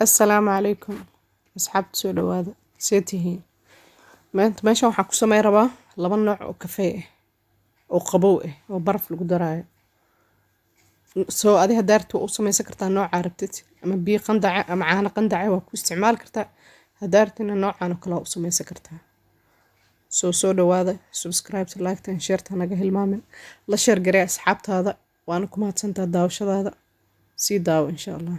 السلام عليكم. أصحابتي soo dhawaada see tihiin maanta meeshan waxaan ku sameyn rabaa laba nooc oo kafee ah oo qabow ah oo baraf lagu daraayo soo adi hadaartu u sameysan kartaa nooca rabtid ama biyo qandac ama caano qandac waa ku isticmaali kartaa hadaartina noocan oo kale u sameysan kartaa soo dhawaada subscribe like and share naga hilmaamin la share garee asxaabtaada waana ku mahadsantahay daawashadaada sii daawo insha Allah.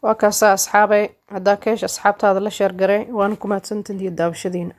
waa kaasa asxaabay haddaa ka hesha asxaabtaada la share garee waana ku mahadsantihiin daawashadiina.